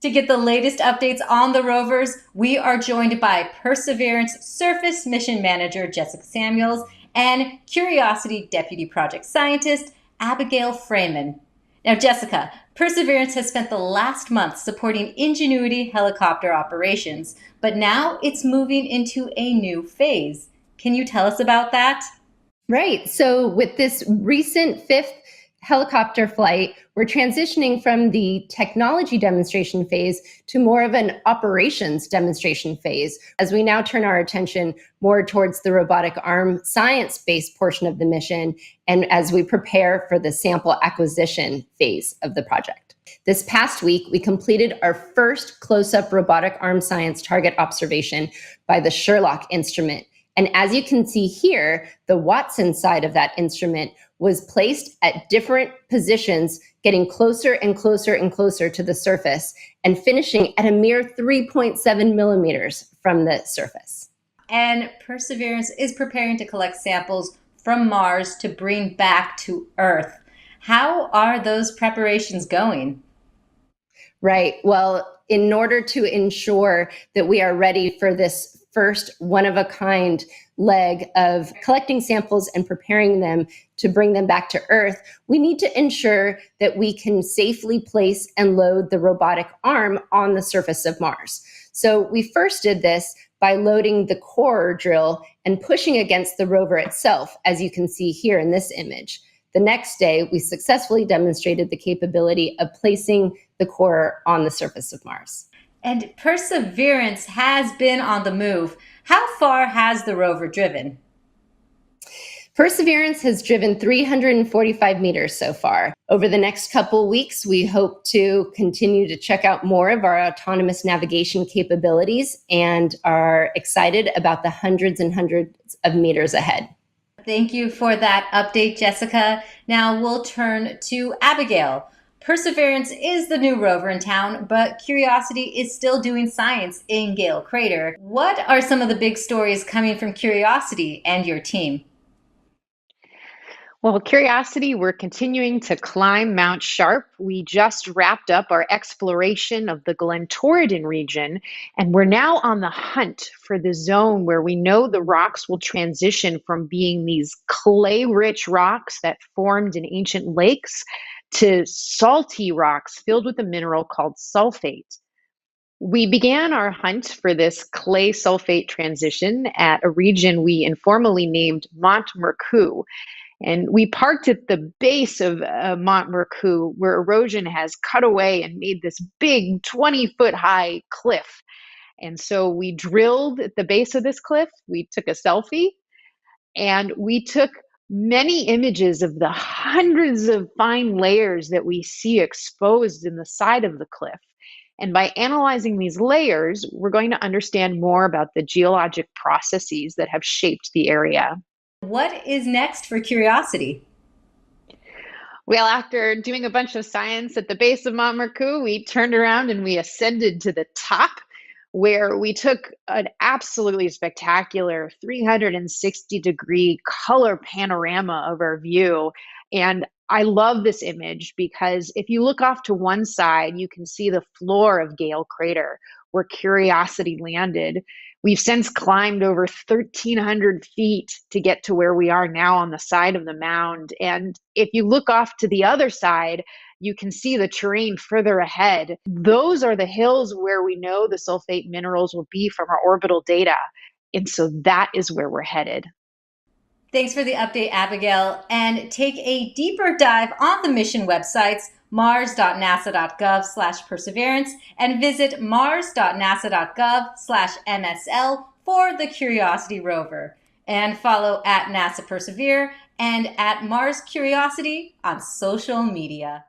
To get the latest updates on the rovers, we are joined by Perseverance Surface Mission Manager Jessica Samuels and Curiosity Deputy Project Scientist Abigail Freeman. Now, Jessica, Perseverance has spent the last month supporting Ingenuity helicopter operations, but now it's moving into a new phase. Can you tell us about that? Right. So, with this recent fifth helicopter flight, we're transitioning from the technology demonstration phase to more of an operations demonstration phase as we now turn our attention more towards the robotic arm science based portion of the mission and as we prepare for the sample acquisition phase of the project. This past week, we completed our first close up robotic arm science target observation by the Sherlock instrument. And as you can see here, the Watson side of that instrument was placed at different positions, getting closer and closer and closer to the surface and finishing at a mere 3.7 millimeters from the surface. And Perseverance is preparing to collect samples from Mars to bring back to Earth. How are those preparations going? Right. Well, in order to ensure that we are ready for this first one-of-a-kind leg of collecting samples and preparing them to bring them back to Earth, we need to ensure that we can safely place and load the robotic arm on the surface of Mars. So we first did this by loading the core drill and pushing against the rover itself, as you can see here in this image. The next day, we successfully demonstrated the capability of placing the core on the surface of Mars. And Perseverance has been on the move. How far has the rover driven? Perseverance has driven 345 meters so far. Over the next couple weeks, we hope to continue to check out more of our autonomous navigation capabilities and are excited about the hundreds and hundreds of meters ahead. Thank you for that update, Jessica. Now we'll turn to Abigail. Perseverance is the new rover in town, but Curiosity is still doing science in Gale Crater. What are some of the big stories coming from Curiosity and your team? Well, Curiosity, we're continuing to climb Mount Sharp. We just wrapped up our exploration of the Glen Torridon region, and we're now on the hunt for the zone where we know the rocks will transition from being these clay-rich rocks that formed in ancient lakes to salty rocks filled with a mineral called sulfate. We began our hunt for this clay sulfate transition at a region we informally named Mont Mercou. And we parked at the base of Mont Mercou, where erosion has cut away and made this big 20-foot high cliff. And so we drilled at the base of this cliff, we took a selfie, and we took many images of the hundreds of fine layers that we see exposed in the side of the cliff. And by analyzing these layers, we're going to understand more about the geologic processes that have shaped the area. What is next for Curiosity? Well, after doing a bunch of science at the base of Mont Mercou, we turned around and we ascended to the top, where we took an absolutely spectacular 360-degree color panorama of our view. And I love this image because if you look off to one side, you can see the floor of Gale Crater, where Curiosity landed. We've since climbed over 1,300 feet to get to where we are now on the side of the mound. And if you look off to the other side, you can see the terrain further ahead. Those are the hills where we know the sulfate minerals will be from our orbital data. And so that is where we're headed. Thanks for the update, Abigail. And take a deeper dive on the mission websites mars.nasa.gov/perseverance and visit mars.nasa.gov/MSL for the Curiosity rover. And follow at NASA Persevere and at Mars Curiosity on social media.